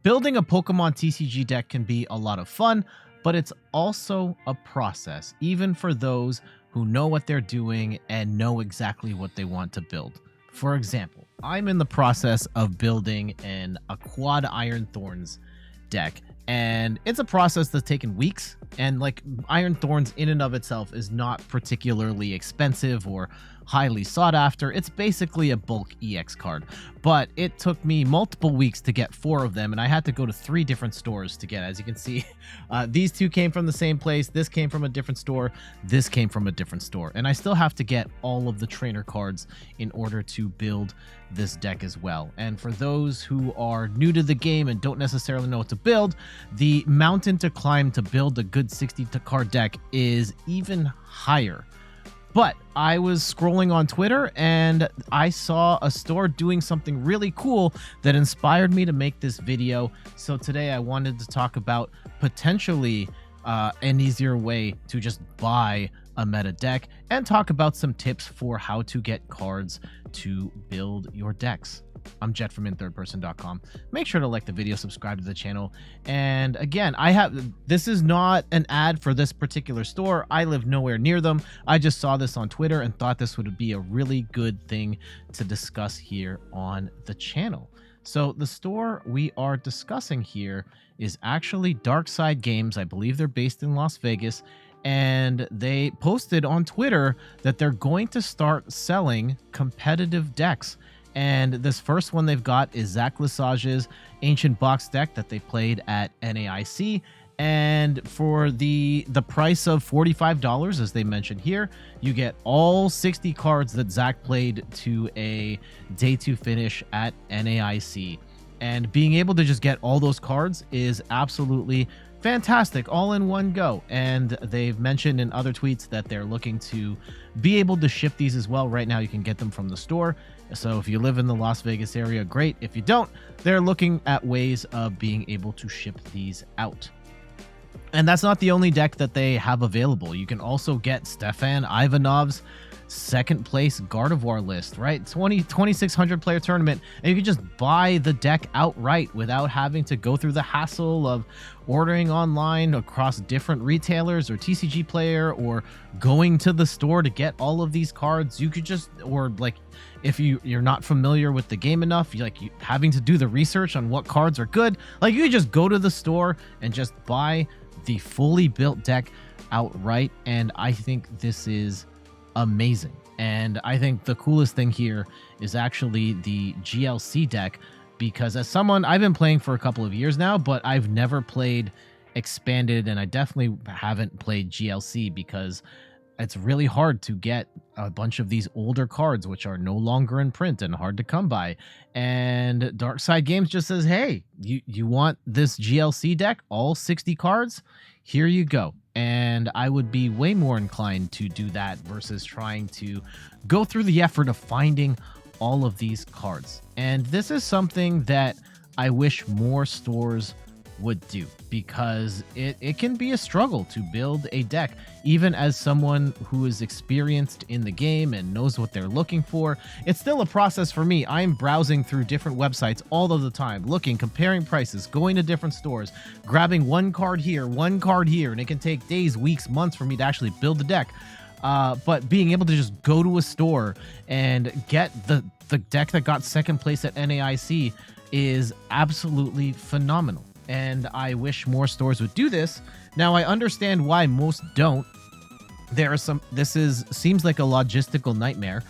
Building a Pokemon TCG deck can be a lot of fun, but it's also a process, even for those who know what they're doing and know exactly what they want to build. For example, I'm in the process of building a Quad Iron Thorns deck, and it's a process that's taken weeks. And like, Iron Thorns in and of itself is not particularly expensive or highly sought after. It's basically a bulk EX card, but it took me multiple weeks to get 4 of them, and I had to go to 3 different stores to get. As you can see, these 2 came from the same place, this came from a different store, this came from a different store, and I still have to get all of the trainer cards in order to build this deck as well. And for those who are new to the game and don't necessarily know what to build, the mountain to climb to build a good 60 card deck is even higher. But I was scrolling on Twitter and I saw a store doing something really cool that inspired me to make this video. So today I wanted to talk about potentially an easier way to just buy a meta deck and talk about some tips for how to get cards to build your decks. I'm Jet from inthirdperson.com. Make sure to like the video, subscribe to the channel. And again, this is not an ad for this particular store. I live nowhere near them. I just saw this on Twitter and thought this would be a really good thing to discuss here on the channel. So the store we are discussing here is actually Darkside Games. I believe they're based in Las Vegas. And they posted on Twitter that they're going to start selling competitive decks. And this first one they've got is Zach Lesage's Ancient Box deck that they played at NAIC. And for the price of $45, as they mentioned here, you get all 60 cards that Zach played to a day 2 finish at NAIC. And being able to just get all those cards is absolutely fantastic, all in one go. And they've mentioned in other tweets that they're looking to be able to ship these as well. Right now you can get them from the store, so if you live in the Las Vegas area, great. If you don't, they're looking at ways of being able to ship these out. And that's not the only deck that they have available. You can also get Stefan Ivanov's second place Gardevoir list, right? 2,600 player tournament, and you can just buy the deck outright without having to go through the hassle of ordering online across different retailers or TCG Player, or going to the store to get all of these cards. You could just, or like, if you're not familiar with the game enough, you having to do the research on what cards are good, like, you could just go to the store and just buy the fully built deck outright. And I think this is amazing. And I think the coolest thing here is actually the GLC deck, because as someone, I've been playing for a couple of years now, but I've never played expanded, and I definitely haven't played GLC because it's really hard to get a bunch of these older cards which are no longer in print and hard to come by. And Darkside Games just says, hey, you want this GLC deck, all 60 cards? Here you go. And I would be way more inclined to do that versus trying to go through the effort of finding all of these cards. And this is something that I wish more stores would do, because it can be a struggle to build a deck. Even as someone who is experienced in the game and knows what they're looking for, it's still a process for me. I'm browsing through different websites all of the time, looking, comparing prices, going to different stores, grabbing one card here, and it can take days, weeks, months for me to actually build the deck. But being able to just go to a store and get the deck that got second place at NAIC is absolutely phenomenal. And I wish more stores would do this. Now, I understand why most don't. There are some, seems like a logistical nightmare.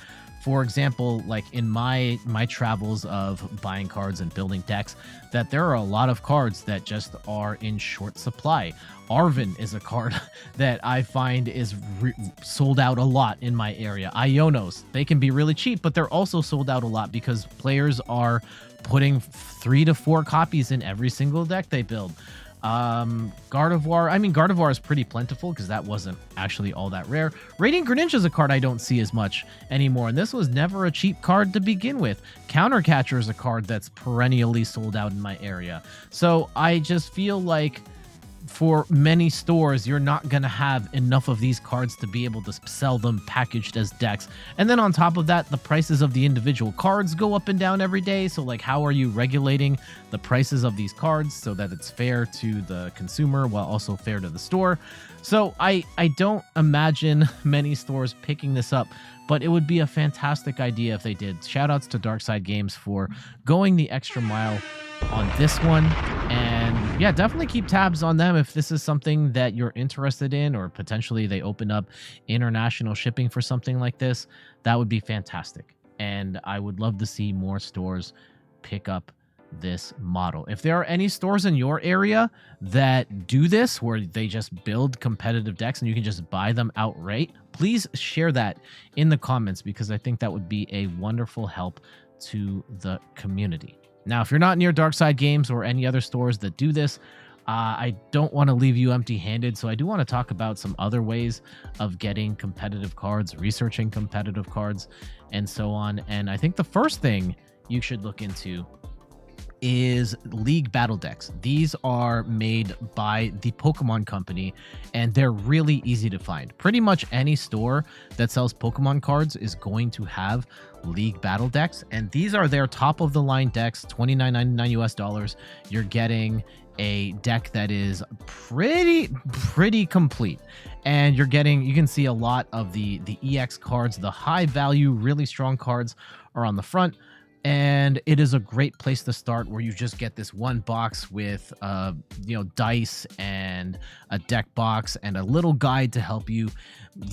For example, like in my travels of buying cards and building decks, that there are a lot of cards that just are in short supply. Arvin is a card that I find is sold out a lot in my area. Ionos, they can be really cheap, but they're also sold out a lot because players are putting 3 to 4 copies in every single deck they build. Gardevoir is pretty plentiful because that wasn't actually all that rare. Radiant Greninja is a card I don't see as much anymore, and this was never a cheap card to begin with. Countercatcher is a card that's perennially sold out in my area. So I just feel like for many stores, you're not going to have enough of these cards to be able to sell them packaged as decks. And then on top of that, the prices of the individual cards go up and down every day. So like, how are you regulating the prices of these cards so that it's fair to the consumer while also fair to the store? So I don't imagine many stores picking this up, but it would be a fantastic idea if they did. Shout outs to Darkside Games for going the extra mile on this one. And yeah, definitely keep tabs on them if this is something that you're interested in, or potentially they open up international shipping for something like this. That would be fantastic. And I would love to see more stores pick up this model. If there are any stores in your area that do this, where they just build competitive decks and you can just buy them outright, please share that in the comments, because I think that would be a wonderful help to the community. Now, if you're not near Darkside Games or any other stores that do this, I don't want to leave you empty-handed, so I do want to talk about some other ways of getting competitive cards, researching competitive cards, and so on. And I think the first thing you should look into is League Battle Decks. These are made by the Pokemon Company, and they're really easy to find. Pretty much any store that sells Pokemon cards is going to have League Battle Decks, and these are their top of the line decks, $29.99 US. You're getting a deck that is pretty complete, and you can see a lot of the EX cards. The high value, really strong cards are on the front. And it is a great place to start, where you just get this one box with dice and a deck box and a little guide to help you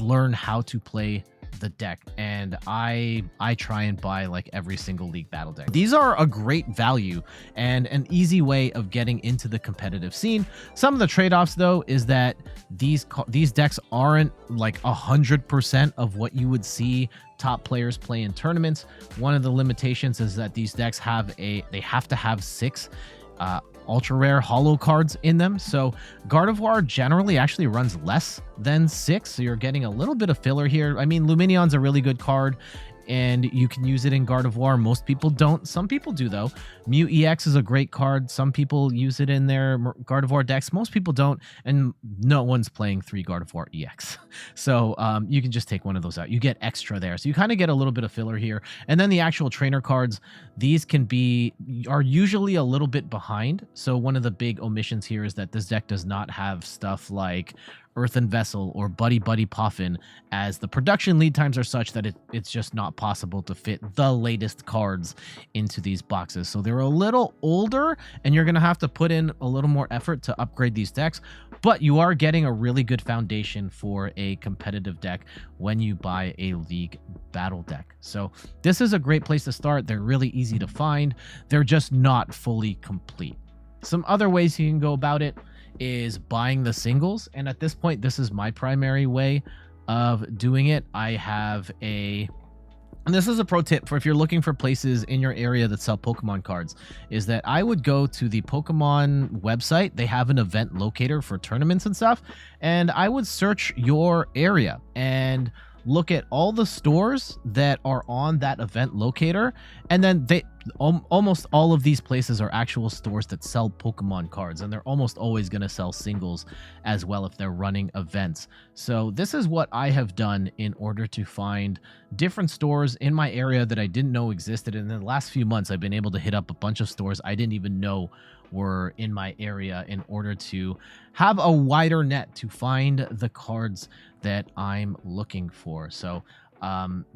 learn how to play the deck. And I try and buy like every single League Battle deck. These are a great value and an easy way of getting into the competitive scene. Some of the trade-offs though is that these decks aren't like 100% of what you would see top players play in tournaments. One of the limitations is that these decks have to have 6 ultra rare holo cards in them. So Gardevoir generally actually runs less than 6, so you're getting a little bit of filler here. I mean, Luminion's a really good card, and you can use it in Gardevoir. Most people don't. Some people do, though. Mew EX is a great card. Some people use it in their Gardevoir decks. Most people don't, and no one's playing 3 Gardevoir EX. So you can just take one of those out. You get extra there. So you kind of get a little bit of filler here. And then the actual trainer cards, these are usually a little bit behind. So one of the big omissions here is that this deck does not have stuff like Earthen Vessel or Buddy Buddy Poffin, as the production lead times are such that it's just not possible to fit the latest cards into these boxes. So they're a little older, and you're going to have to put in a little more effort to upgrade these decks, but you are getting a really good foundation for a competitive deck when you buy a League Battle deck. So this is a great place to start. They're really easy to find. They're just not fully complete. Some other ways you can go about it is buying the singles, and at this point this is my primary way of doing it. And this is a pro tip for if you're looking for places in your area that sell Pokemon cards, is that I would go to the Pokemon website. They have an event locator for tournaments and stuff, and I would search your area and look at all the stores that are on that event locator, and then almost all of these places are actual stores that sell Pokemon cards, and they're almost always going to sell singles as well if they're running events. So this is what I have done in order to find different stores in my area that I didn't know existed. And in the last few months, I've been able to hit up a bunch of stores I didn't even know were in my area, in order to have a wider net to find the cards that I'm looking for. So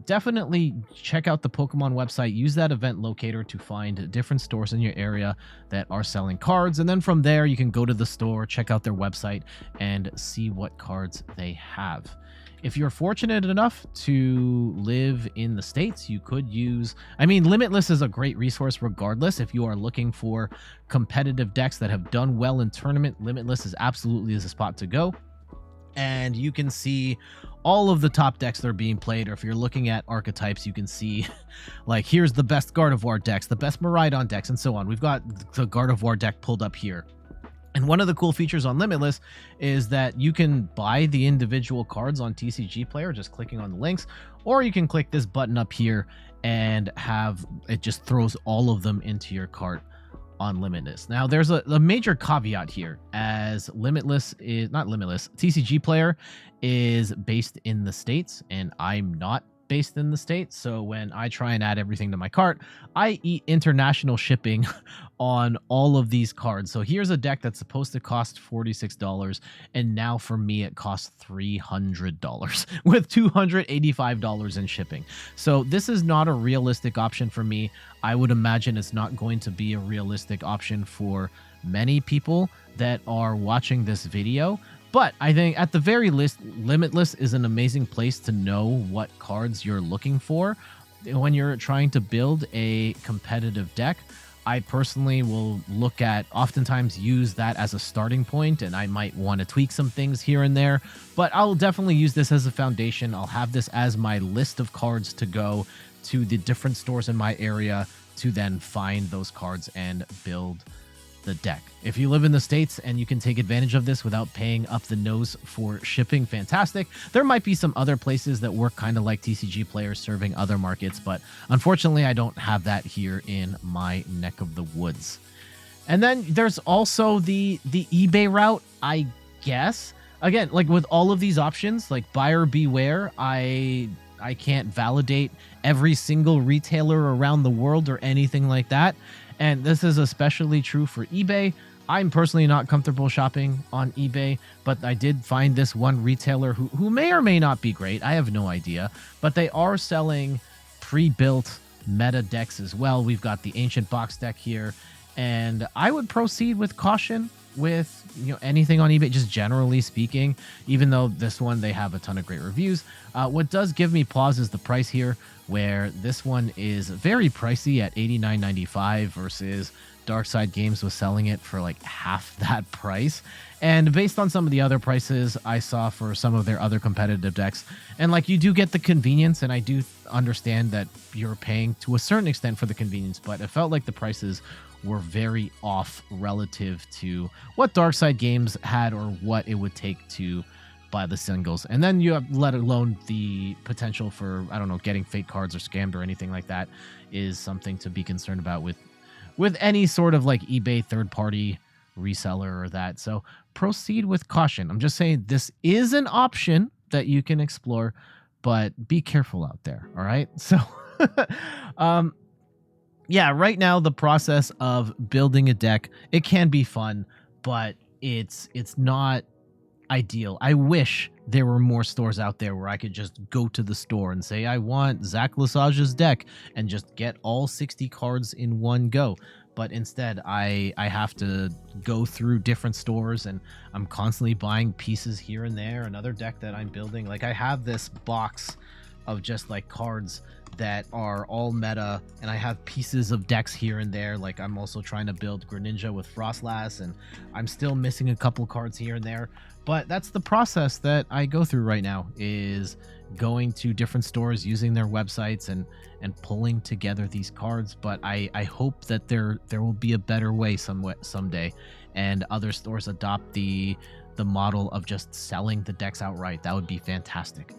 definitely check out the Pokemon website. Use that event locator to find different stores in your area that are selling cards, and then from there you can go to the store, check out their website, and see what cards they have. If you're fortunate enough to live in the States, you could use, Limitless is a great resource regardless. If you are looking for competitive decks that have done well in tournament, Limitless is absolutely the spot to go. And you can see all of the top decks that are being played, or if you're looking at archetypes, you can see like, here's the best Gardevoir decks, the best Miraidon decks, and so on. We've got the Gardevoir deck pulled up here. And one of the cool features on Limitless is that you can buy the individual cards on TCG Player just clicking on the links, or you can click this button up here and have it just throws all of them into your cart on Limitless. Now, there's a major caveat here, as Limitless is not Limitless. TCG Player is based in the States, and I'm not based in the States. So when I try and add everything to my cart, I eat international shipping on all of these cards. So here's a deck that's supposed to cost $46, and now for me it costs $300 with $285 in shipping. So this is not a realistic option for me. I would imagine it's not going to be a realistic option for many people that are watching this video. But I think at the very least, Limitless is an amazing place to know what cards you're looking for when you're trying to build a competitive deck. I personally will look at, oftentimes use that as a starting point, and I might want to tweak some things here and there, but I'll definitely use this as a foundation. I'll have this as my list of cards to go to the different stores in my area to then find those cards and build the deck. If you live in the States and you can take advantage of this without paying up the nose for shipping, fantastic. There might be some other places that work kind of like TCG Players serving other markets, but unfortunately I don't have that here in my neck of the woods. And then there's also the eBay route, I guess. Again, like with all of these options, like buyer beware, I can't validate every single retailer around the world or anything like that. And this is especially true for eBay. I'm personally not comfortable shopping on eBay, but I did find this one retailer who may or may not be great. I have no idea, but they are selling pre-built meta decks as well. We've got the Ancient Box deck here, and I would proceed with caution with anything on eBay, just generally speaking, even though this one, they have a ton of great reviews. What does give me pause is the price here, where this one is very pricey at $89.95 versus Darkside Games was selling it for like half that price. And based on some of the other prices I saw for some of their other competitive decks, and like you do get the convenience, and I do understand that you're paying to a certain extent for the convenience, but it felt like the prices were very off relative to what Darkside Games had or what it would take to buy the singles. And then you have, let alone the potential for, I don't know, getting fake cards or scammed or anything like that is something to be concerned about with any sort of like eBay third-party reseller or that. So proceed with caution. I'm just saying this is an option that you can explore, but be careful out there. All right. So, yeah, right now the process of building a deck, it can be fun, but it's not ideal. I wish there were more stores out there where I could just go to the store and say, I want Zach Lesage's deck, and just get all 60 cards in one go. But instead, I have to go through different stores, and I'm constantly buying pieces here and there. Another deck that I'm building, like I have this box of just like cards that are all meta, and I have pieces of decks here and there. Like I'm also trying to build Greninja with Frostlass, and I'm still missing a couple cards here and there. But that's the process that I go through right now, is going to different stores, using their websites, and pulling together these cards. But I hope that there will be a better way someday, and other stores adopt the model of just selling the decks outright. That would be fantastic.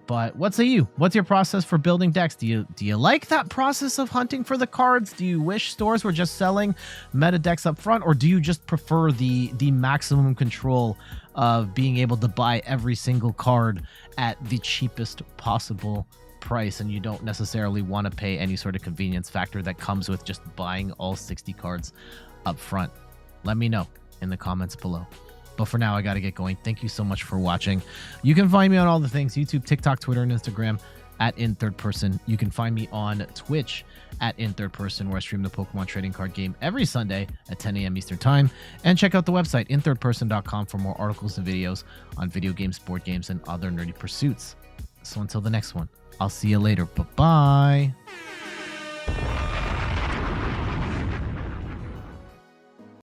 But what say you? What's your process for building decks? Do you like that process of hunting for the cards? Do you wish stores were just selling meta decks up front, or do you just prefer the maximum control of being able to buy every single card at the cheapest possible price, and you don't necessarily want to pay any sort of convenience factor that comes with just buying all 60 cards up front? Let me know in the comments below. But for now, I got to get going. Thank you so much for watching. You can find me on all the things: YouTube, TikTok, Twitter, and Instagram at InThirdPerson. You can find me on Twitch at InThirdPerson, where I stream the Pokemon trading card game every Sunday at 10 a.m. Eastern Time. And check out the website, inthirdperson.com, for more articles and videos on video games, board games, and other nerdy pursuits. So until the next one, I'll see you later. Bye-bye.